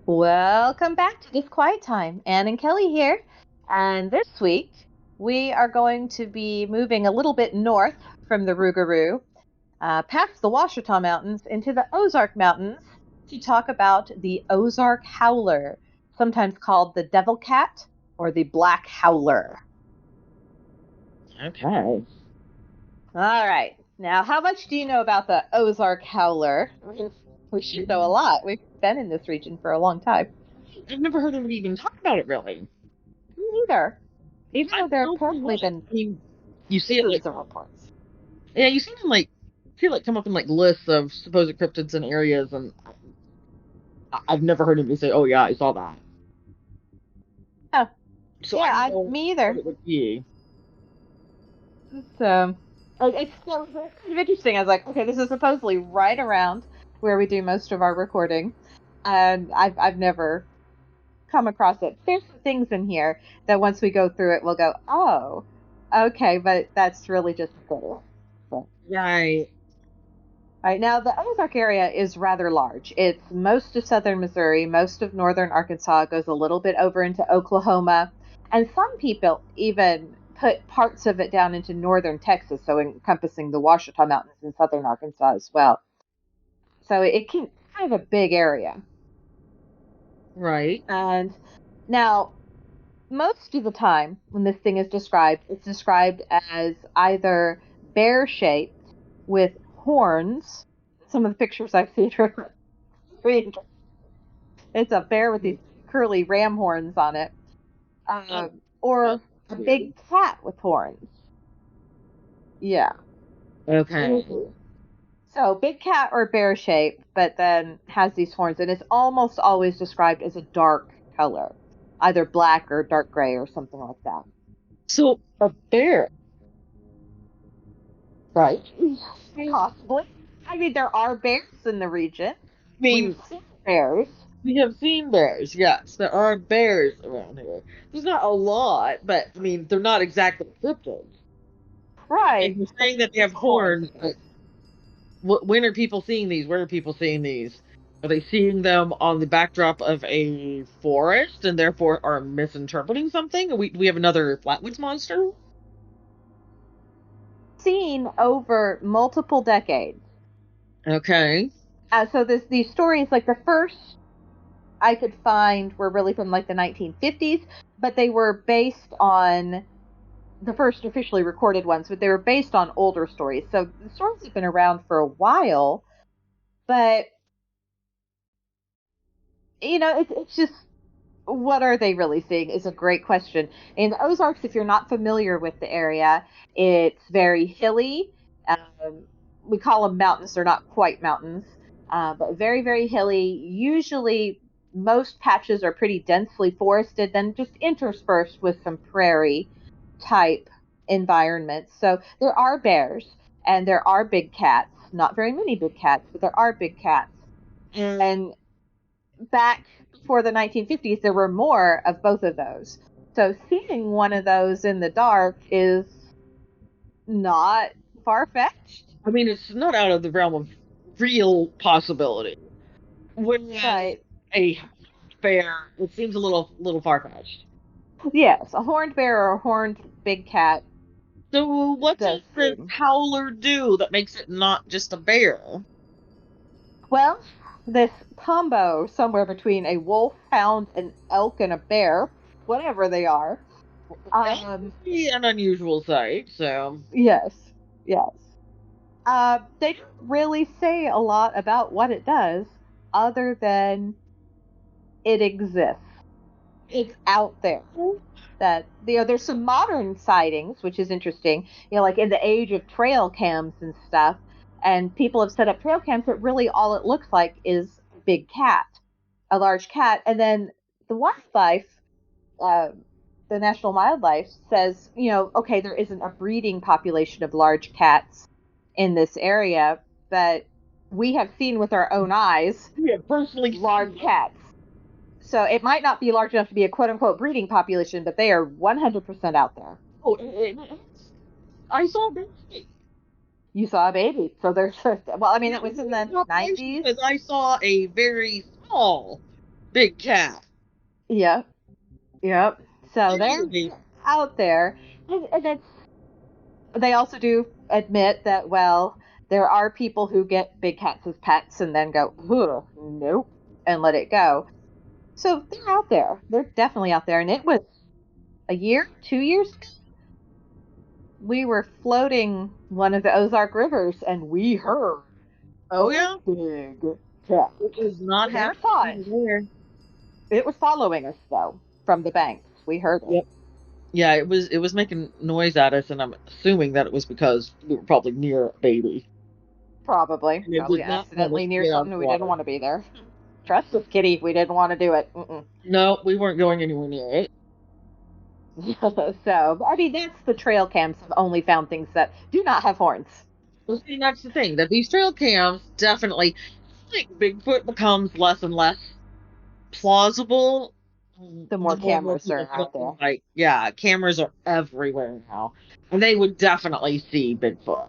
Welcome back to This Quiet Time. Anne and Kelly here. And this week, we are going to be moving a little bit north from the Rougarou, past the Ouachita Mountains into the Ozark Mountains to talk about the Ozark Howler, sometimes called the Devil Cat or the Black Howler. Okay. All right. Now, how much do you know about the Ozark Howler? We should know a lot. We've been in this region for a long time. I've never heard anyone even talk about it really. Me neither. Even I though there don't know apparently what. been I mean, you see it like hundreds of reports. yeah, you see them like see it like come up in like lists of supposed cryptids and areas, and I've never heard anybody say, "Oh yeah, I saw that." Oh, So yeah, I don't know me what either. it would be. So it's kind of interesting. I was like, okay, this is supposedly right around where we do most of our recording, and I've never come across it. There's some things in here that once we go through it, we'll go, oh, okay, but that's really just cool. So, Right. right now, the Ozark area is rather large. It's most of southern Missouri, most of northern Arkansas, goes a little bit over into Oklahoma, and some people even put parts of it down into northern Texas, so encompassing the Ouachita Mountains in southern Arkansas as well. So it can kind of a big area. Right. And now, most of the time when this thing is described, it's described as either bear shaped with horns. Some of the pictures I've seen are it's a bear with these curly ram horns on it, Um, or that's a weird. big cat with horns. Yeah. Okay. Mhm. So big cat or bear shape, but then has these horns, and it's almost always described as a dark color, either black or dark gray or something like that. So a bear, right? Possibly. I mean, there are bears in the region. I We've mean, seen bears. we have seen bears. Yes, there are bears around here. There's not a lot, but I mean, they're not exactly cryptids. And Right. you're But saying that they these have horns. horns, but when are people seeing these? Where are people seeing these? Are they seeing them on the backdrop of a forest and therefore are misinterpreting something? We have another flatwoods monster? Seen over multiple decades. Okay. So these stories, like the first I could find, were really from like the 1950s, but they were based on the first officially recorded ones, but they were based on older stories. So the stories have been around for a while, but it's just what are they really seeing is a great question. In the Ozarks, if you're not familiar with the area, it's very hilly. Um, we call them mountains; they're not quite mountains, but very, very hilly. Usually, most patches are pretty densely forested, then just interspersed with some prairie type environments. So there are bears and there are big cats. Not very many big cats, but there are big cats. And back before the 1950s, there were more of both of those. So seeing one of those in the dark is not far fetched. I mean, it's not out of the realm of real possibility. Whereas Right. a bear, it seems a little far-fetched. Yes, a horned bear or a horned big cat So what does does this seem. howler do that makes it not just a bear? Well, this combo somewhere between a wolf, hound, an elk, and a bear, whatever they are. That Um, would be an unusual sight, so yes, yes. They don't really say a lot about what it does, other than it exists. It's out there. That there's some modern sightings, which is interesting. Like in the age of trail cams and stuff, and people have set up trail cams that really all it looks like is a big cat, a large cat, and then the wildlife, uh, the National Wildlife says, okay, there isn't a breeding population of large cats in this area, but we have seen with our own eyes yeah, personally seen large them. cats. So it might not be large enough to be a quote unquote breeding population, but they are 100% out there. Oh, I saw a baby. You saw a baby. Well, I mean, Yeah, it was in breeding the population 90s. because I saw a very small. big cat. Yep. Yep. So they're Really? out there. And they also do admit that, well, there are people who get big cats as pets and then go, "Ugh, nope," and let it go. So they're out there. They're definitely out there. And it was a year, 2 years ago, we were floating one of the Ozark rivers and we heard Oh a yeah. big cat. It was not We never happy saw it. anywhere. It was following us, though, from the banks. We heard it. Yep. Yeah, it was making noise at us, and I'm assuming that it was because we were probably near a baby, Probably. and it Probably did not want us accidentally to near get out of something the we didn't water. want to be there. Trust us, kitty. We didn't want to do it. No, we weren't going anywhere near it. So, I mean, that's the trail cams have only found things that do not have horns. Well, see, that's the thing that these trail cams definitely, like Bigfoot becomes less and less plausible. The The more more and more cameras people are feel out there. like, yeah, cameras are everywhere now, and they would definitely see Bigfoot.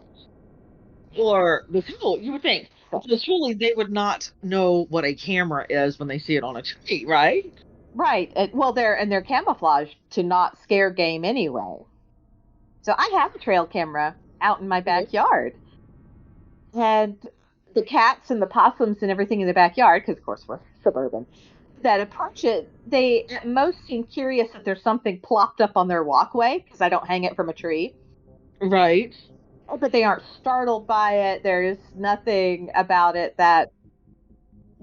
Or the tool, you would think, So, because surely they would not know what a camera is when they see it on a tree, right? right. Well, they're camouflaged to not scare game anyway. So I have a trail camera out in my Yes. backyard, and the cats and the possums and everything in the backyard, because of course we're suburban, that approach it, they at most seem curious if there's something plopped up on their walkway because I don't hang it from a tree. Right, But they aren't startled by it. There's nothing about it that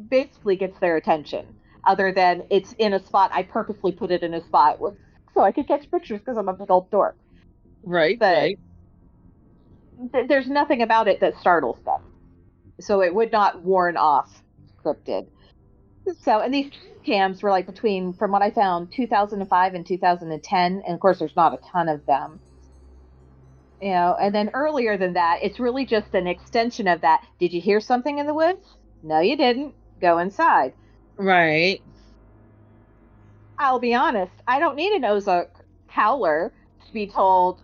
basically gets their attention, other than it's in a spot. I purposely put it in a spot so I could catch pictures because I'm a big old dork. right, But right. there's nothing about it that startles them. So it would not warn off cryptid. So, and these cams were like between, from what I found, 2005 and 2010. And of course, there's not a ton of them. And then earlier than that, it's really just an extension of that. Did you hear something in the woods? No, you didn't. Go inside. Right. I'll be honest, I don't need an Ozark Howler to be told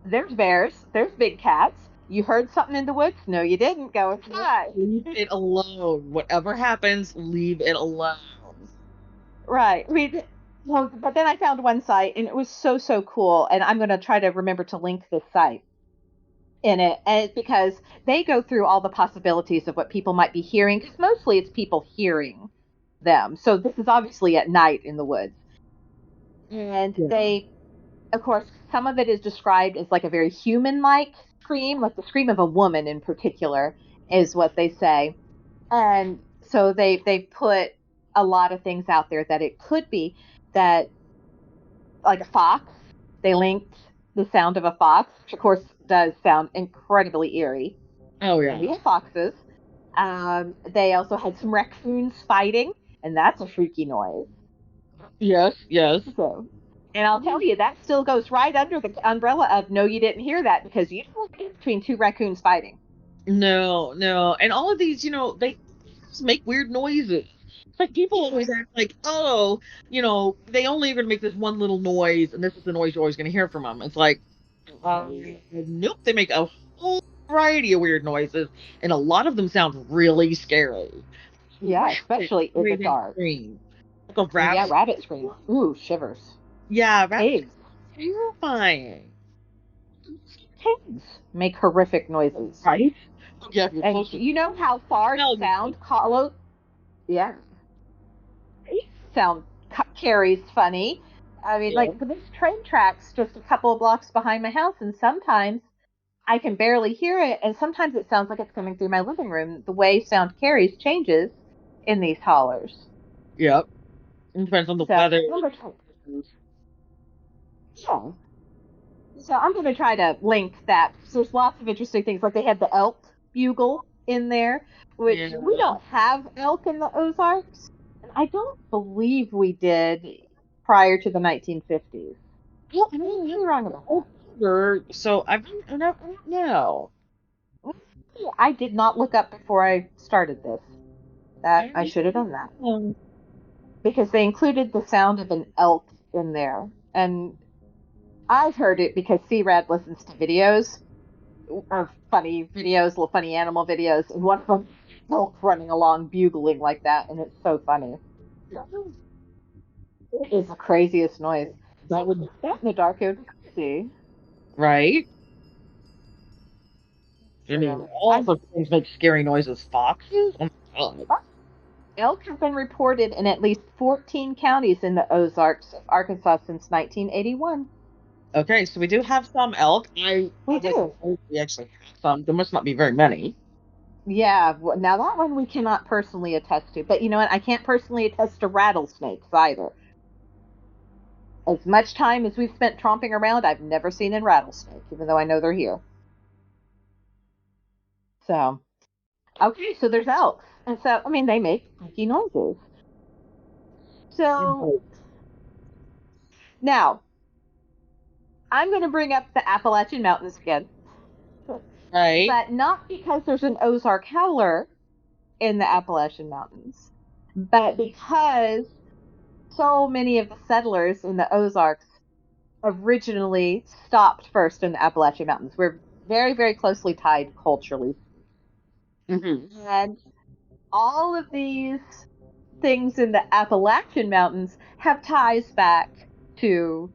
there's bears, there's big cats. You heard something in the woods? No, you didn't. Go inside. Leave it alone. Whatever happens, leave it alone. Right. Well, but then I found one site and it was so, so cool. And I'm going to try to remember to link this site in it and because they go through all the possibilities of what people might be hearing, because mostly it's people hearing them. So this is obviously at night in the woods. And Yeah. they, of course, some of it is described as like a very human like scream, like the scream of a woman in particular, is what they say. And so they put a lot of things out there that it could be that, like a fox. They linked the sound of a fox, which of course does sound incredibly eerie. Oh And we yeah. have foxes. They also had some raccoons fighting, and that's a freaky noise. Yes, yes. So, and I'll tell you, that still goes right under the umbrella of no, you didn't hear that because you don't get between two raccoons fighting. No, no. And all of these, they just make weird noises. It's like people always act like, oh, they only are going to make this one little noise, and this is the noise you're always going to hear from them. It's like, nope, they make a whole variety of weird noises, and a lot of them sound really scary. Yeah, Rabbits, especially the in way the they dark. scream. Like a And yeah, rabbit. rabbit screams. Ooh, shivers. Yeah, rabbits Pigs. are terrifying. Pigs make horrific noises. Right? Oh, yeah, if you're And close to you know how far smell, you sound follows? Yeah, sound carries funny. I mean, yeah. like this train tracks just a couple of blocks behind my house, and sometimes I can barely hear it, and sometimes it sounds like it's coming through my living room. The way sound carries changes in these hollers. Yep. It depends on the So weather. yeah. So I'm going to try to link that. There's lots of interesting things. Like they had the elk bugle in there, which Yeah. we don't have elk in the Ozarks. And I don't believe we did prior to the 1950s. Well, I may yeah. be wrong about Older, so I don't know. that. I did not look up before I started this. That I I don't should have done that know. because they included the sound of an elk in there, and I've heard it because C-Rad listens to videos of funny videos, little funny animal videos, and one of them elk running along bugling like that, and it's so funny. It is the craziest noise. That would, In the dark, it would be crazy. right? I mean, So, all sorts of things make scary noises. Foxes? Oh my god. elk have been reported in at least 14 counties in the Ozarks of Arkansas since 1981. Okay, so we do have some elk. We As I said, do. we actually have some. There must not be very many. Yeah, now that one we cannot personally attest to. But you know what? I can't personally attest to rattlesnakes either. As much time as we've spent tromping around, I've never seen a rattlesnake, even though I know they're here. So, okay, so there's elks. And so, I mean, they make funky noises. So, now, I'm going to bring up the Appalachian Mountains again, Right? but not because there's an Ozark Howler in the Appalachian Mountains, but because so many of the settlers in the Ozarks originally stopped first in the Appalachian Mountains. We're very, very closely tied culturally. Hmm. And all of these things in the Appalachian Mountains have ties back to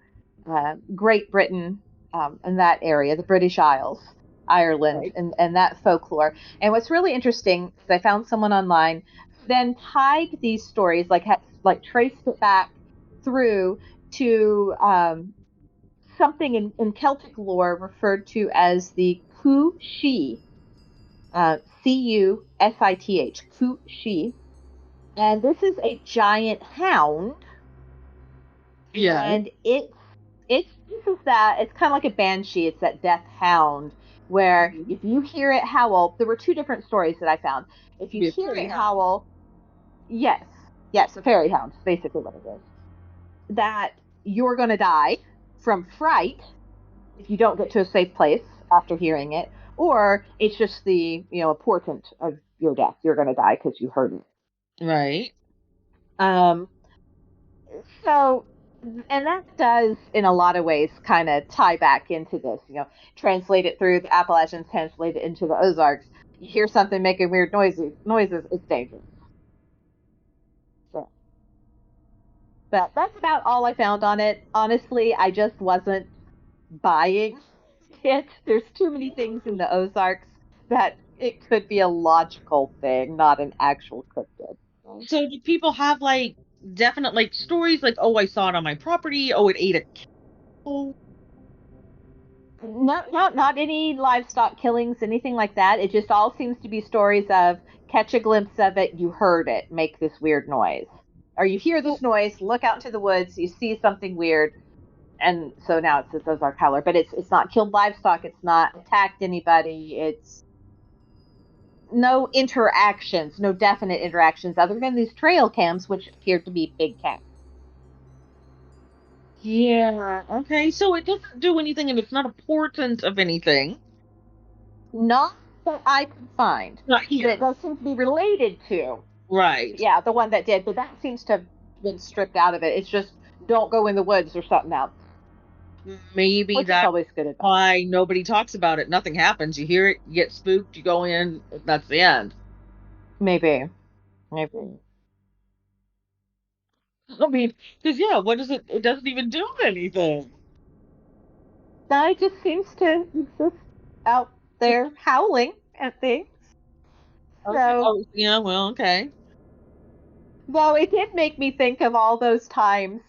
Great Britain and that area, the British Isles, Ireland, Right. and that folklore. And what's really interesting is I found someone online who then tied these stories, like traced it back through to something in Celtic lore referred to as the Cu-Shi, Cusith, Cu-Shi. And this is a giant hound, Yeah. and it's kind of like a banshee. It's that death hound where Mhm. if you hear it howl, there were two different stories that I found. If you Be a hear fairy it hound. howl, yes, yes, a fairy hound, is basically what it is. That you're going to die from fright if you don't get to a safe place after hearing it, or it's just a portent of your death. You're going to die because you heard it. Right. Um, so, and that does, in a lot of ways, kind of tie back into this. Translate it through the Appalachians, translate it into the Ozarks. You hear something making weird noises, it's dangerous. So, but that's about all I found on it. Honestly, I just wasn't buying it. There's too many things in the Ozarks that it could be a logical thing, not an actual cryptid. So, So do people have like definite like stories like, oh, I saw it on my property, oh, it ate a cow? no, no, not any livestock killings, anything like that. It just all seems to be stories of catch a glimpse of it, you heard it, make this weird noise. Or you hear this noise, look out into the woods, you see something weird, and so now it's this Ozark Howler. But it's not killed livestock, it's not attacked anybody, it's no interactions, no definite interactions other than these trail cams, which appeared to be big cats. Yeah. Okay. So it doesn't do anything and it's not a portent of anything. Not that I could find, Not but here. it does seem to be related to, Right. yeah, the one that did, but that seems to have been stripped out of it. It's just don't go in the woods or something else, Maybe which is that's always good advice. why nobody talks about it. Nothing happens. You hear it, you get spooked, you go in, that's the end. Maybe, maybe. I mean, because yeah, what does it? It doesn't even do anything. No, it just seems to exist out there howling at things. Okay. So, Oh, yeah. Well, okay. though it did make me think of all those times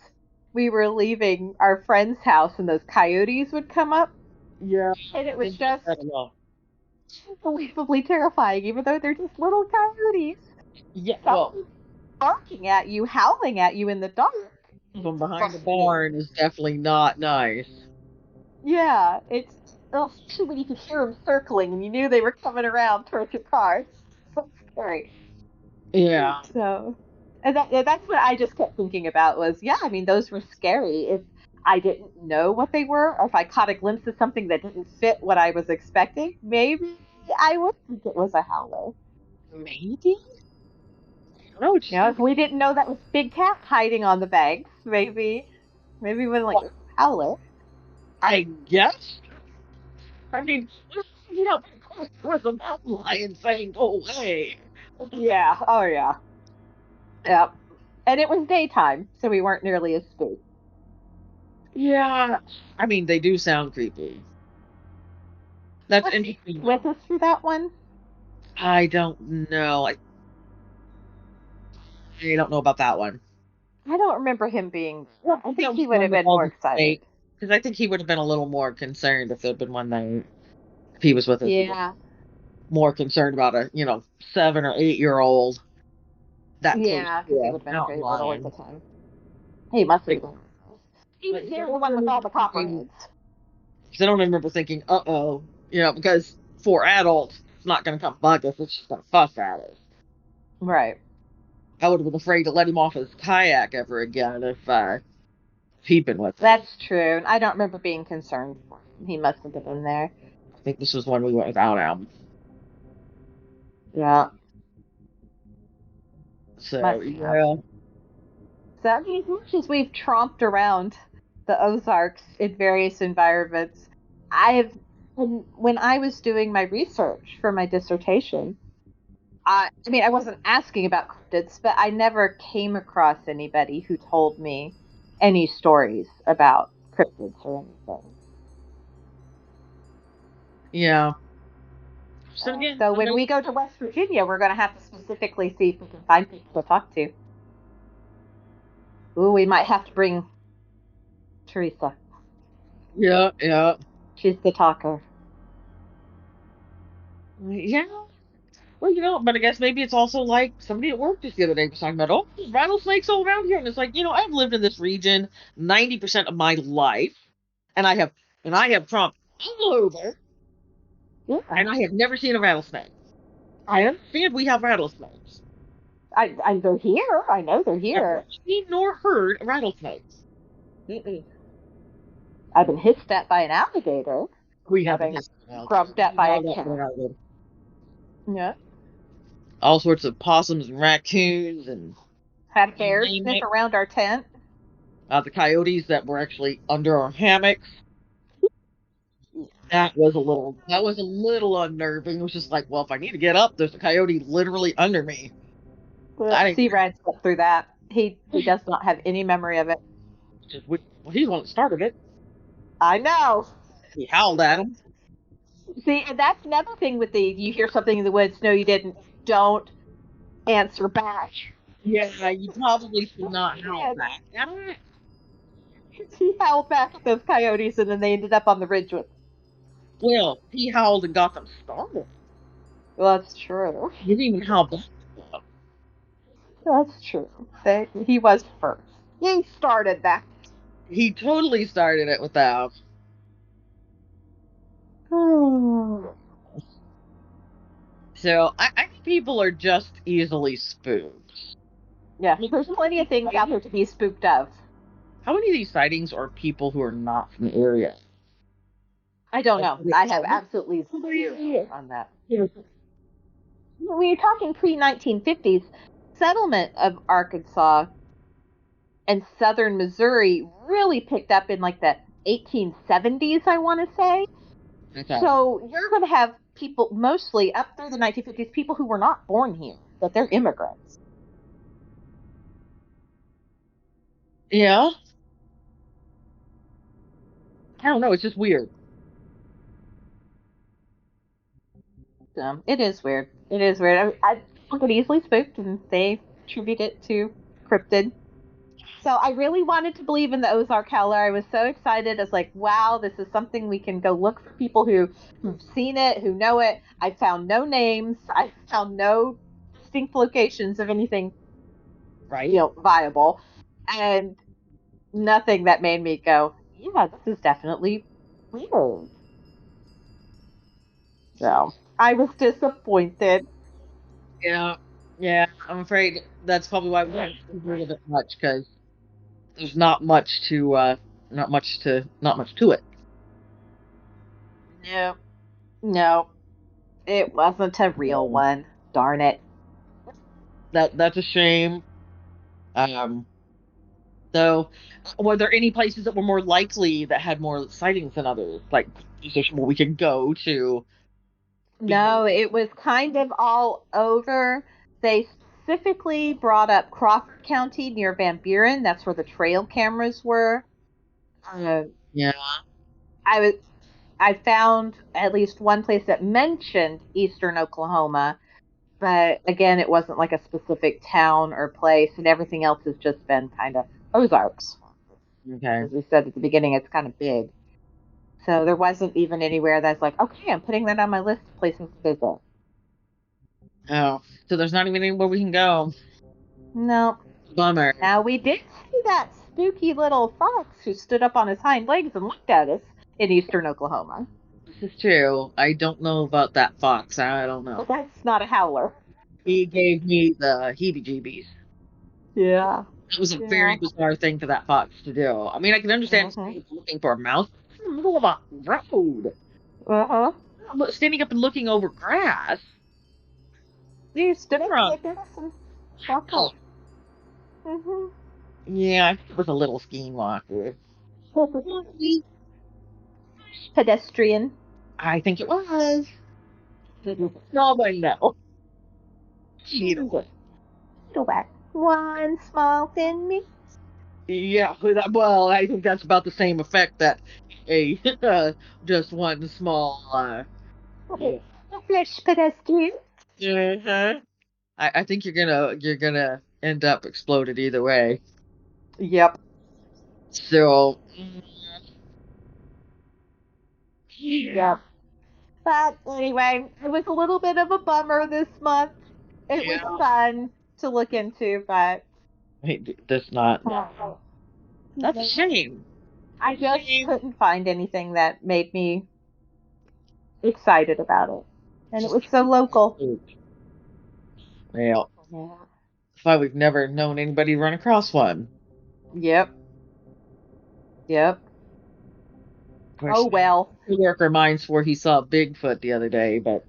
we were leaving our friend's house and those coyotes would come up, Yeah. and it I was did get that a just lot. unbelievably terrifying, even though they're just little coyotes. Yeah. Well, Something barking at you, howling at you in the dark. from behind the Trust me. barn is definitely not nice. Yeah, it's especially when you could hear them circling and you knew they were coming around towards your car. It's so scary. Yeah. So, and that's what I just kept thinking about was, yeah, I mean, those were scary. If I didn't know what they were, or if I caught a glimpse of something that didn't fit what I was expecting, maybe I would think it was a howler. Maybe. I don't know. It just If we didn't know that was big cat hiding on the banks, maybe we wouldn't like well, howler. I guess. I mean, you know, with a mountain lion saying, "Go away." Yeah. Oh yeah. Yep. And it was daytime, so we weren't nearly as spooked. Yeah, I mean they do sound creepy. That's Was he interesting. with us for that one? I don't know. I don't know about that one. I don't remember him being. Well, I think that was he would one have with been all more the excited. snakes. Because I think he would have been a little more concerned if there'd been one night. If he was with us, Yeah. more concerned about a 7 or 8 year old that close Yeah, because to he a would have been mountain very little at the lion. time. He must have Like, been. He was like, 'cause I there, the don't one with all remember the thinking. copperheads. 'Cause I don't remember thinking, uh-oh, because for adults, it's not going to come bug us. It's just going to fuss at us. Right. I would have been afraid to let him off his kayak ever again if he'd been with us. That's true. I don't remember being concerned for him. He must have been there. I think this was when we went without him. Yeah. So, Must have. yeah. So, I mean, as much as we've tromped around the Ozarks in various environments, I've, when I was doing my research for my dissertation, I mean, I wasn't asking about cryptids, but I never came across anybody who told me any stories about cryptids or anything. Yeah. So, again, So I when know. we go to West Virginia, we're going to have to specifically see if we can find people to talk to. Ooh, we might have to bring Teresa. Yeah, yeah. She's the talker. Yeah. Well, but I guess maybe it's also like somebody at work just the other day was talking about, oh, there's rattlesnakes all around here. And it's like, I've lived in this region 90% of my life, and I have tromped all over, Yeah, and I have never seen a rattlesnake. I understand we have rattlesnakes. they're here. I know they're Never here. seen nor heard rattlesnakes. Mm-mm. I've been hissed at by an alligator. We I've haven't been hit an alligator. grubbed at by a Wild out cat. there, out Yeah, all sorts of possums and raccoons and had you bears name sniff it. around our tent. The coyotes that were actually under our hammocks. That was a little unnerving. It was just like, well, if I need to get up, there's a coyote literally under me. Well, I Sea didn't Rad slept through that. He does not have any memory of it. just well, he's the one that started it. I know. He howled at him. See, and that's another thing with the you hear something in the woods, no, you didn't. Don't answer back. Yeah, you probably should not howl And back. he howled back at those coyotes, and then they ended up on the ridge with. Well, he howled and got them started. Well, that's true. He didn't even howl back. That's true. He was first. He started that. He totally started it with that. Oh. So I think people are just easily spooked. Yeah, there's plenty of things out there to be spooked of. How many of these sightings are people who are not from the area? I don't Like, know. I have absolutely zero on that. yeah. When you're talking pre 1950s, settlement of Arkansas and southern Missouri really picked up in like the 1870s, I want to say. Okay. So you're going to have people mostly up through the 1950s, people who were not born here, but they're immigrants. Yeah. I don't know. It's just weird. So it is weird. It is weird. I get easily spooked, and they attribute it to cryptid. So I really wanted to believe in the Ozark Howler. I was so excited. I was like, wow, this is something we can go look for people who've seen it, who know it. I found no names. I found no distinct locations of anything, Right? viable. And nothing that made me go, yeah, this is definitely weird. So I was disappointed. Yeah. Yeah. I'm afraid that's probably why we haven't heard of it much because there's not much to it. No, no, it wasn't a real So one. Darn it. that's a shame. Um, so were there any places that were more likely that had more sightings than others? Like where we could go to? No, it was kind of all over. They specifically brought up Crawford County near Van Buren. That's where the trail cameras were. Uh, Yeah. I was I found at least one place that mentioned Eastern Oklahoma, but again, it wasn't like a specific town or place, and everything else has just been kind of Ozarks. Okay. As we said at the beginning, it's kind of big. So there wasn't even anywhere that's like, okay, I'm putting that on my list of places to visit. Oh, so there's not even anywhere we can go. No. Bummer. Now we did see that spooky little fox who stood up on his hind legs and looked at us in eastern Oklahoma. This is true. I don't know about that fox. I don't know. But that's not a howler. He gave me the heebie-jeebies. Yeah. It was a Yeah. very bizarre thing for that fox to do. I mean, I can understand Uh-huh. looking for a mouse in the middle of a road. Uh-huh. Standing up and looking over grass. You stood up, Wrong. looked at us, and walked off. Mm-hmm. Yeah, I think it was a little skinwalker. Pedestrian. I think it was. Nobody knows. Either way. Go back. One small thin me. Yeah, well, I think that's about the same effect that a just one small. Yeah. Flesh pedestrian. Uh-huh. I think you're gonna end up exploded either way. Yep. So Yep. But anyway, it was a little bit of a bummer this month. It was yeah, fun to look into, but that's not. uh, That's a shame. I just Shame. couldn't find anything that made me excited about it. And it Just was so local. well, Yeah. that's why we've never known anybody run across one. Yep. Yep. Of course, Oh well. a coworker of mine swore he saw Bigfoot the other day, but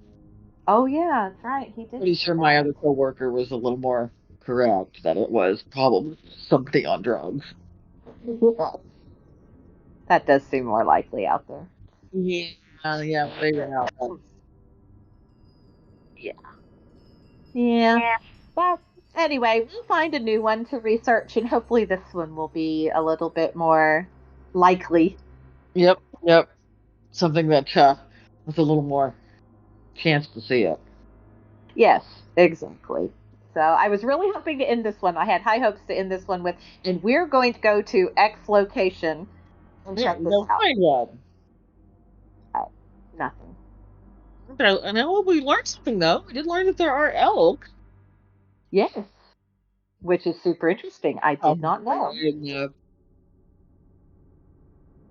Oh yeah, that's right. He did pretty say sure my that. other coworker was a little more correct that it was probably something on drugs. That does seem more likely out there. Yeah, yeah, figure out. Yeah. Yeah. But anyway, we'll find a new one to research, and hopefully this one will be a little bit more likely. Yep, yep. Something that with a little more chance to see it. Yes, exactly. So I was really hoping to end this one. I had high hopes to end this one with, and we're going to go to X location and Yeah, check you this don't out. find one. Nothing. Okay, and now we learned something though. We did learn that there are elk. Yes, which is super interesting. I did not know. In,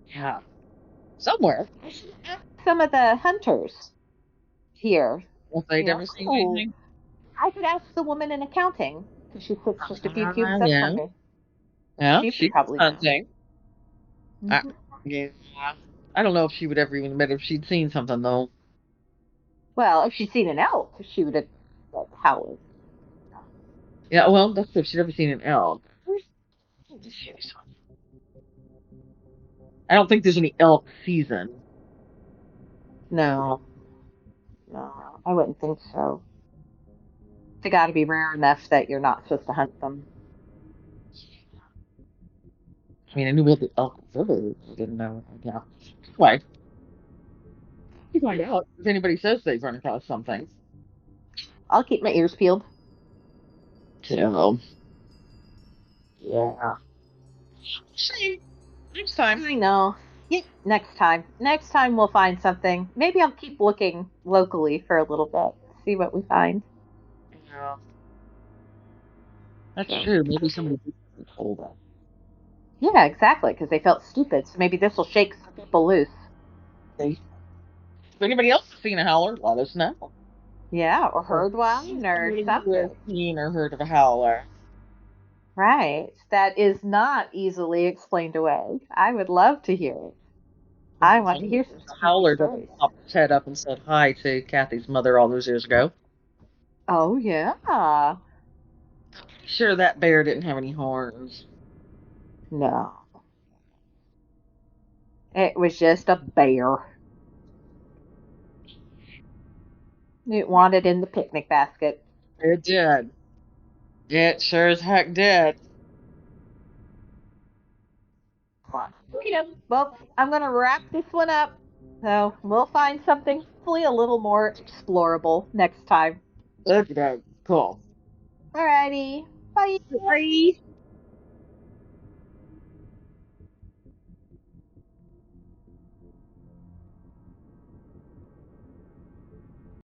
yeah, somewhere. Some of the hunters here, If they'd you know, ever seen oh, anything. I could ask the woman in accounting because she sits just a few cubes up Yeah, from me. yeah, She would she was probably know. hunting. I, Hmm. yeah, I don't know if she would ever even admit if she'd seen something though. Well, if she'd seen an elk, she would have said howled. Yeah, well, that's if she'd ever seen an elk. I don't think there's any elk season. No, no, I wouldn't think so. They got to be rare enough that you're not supposed to hunt them. I mean, I knew we had the elk river. I didn't know. Yeah. Anyway, you find out if anybody says they've run across something. I'll keep my ears peeled. So, yeah. See, next time. I know. Yeah, next time. Next time we'll find something. Maybe I'll keep looking locally for a little bit. See what we find. Yeah, that's So, true. Maybe somebody told us. yeah, exactly, because they felt stupid. So maybe this will shake some people loose. If anybody else has seen a howler, let us know. Yeah, or Or heard one or somebody who has something. seen or heard of a howler. Right. That is not easily explained away. I would love to hear it. I want to hear some The spooky howler that stories. popped his head up and said hi to Kathy's mother all those years ago. Oh, yeah. Sure, that bear didn't have any horns. No. It was just a bear. It wanted in the picnic basket. It did. It sure as heck did. Well, I'm going to wrap this one up. So we'll find something hopefully a little more explorable next time. Okay, cool. Alrighty. Bye. Bye.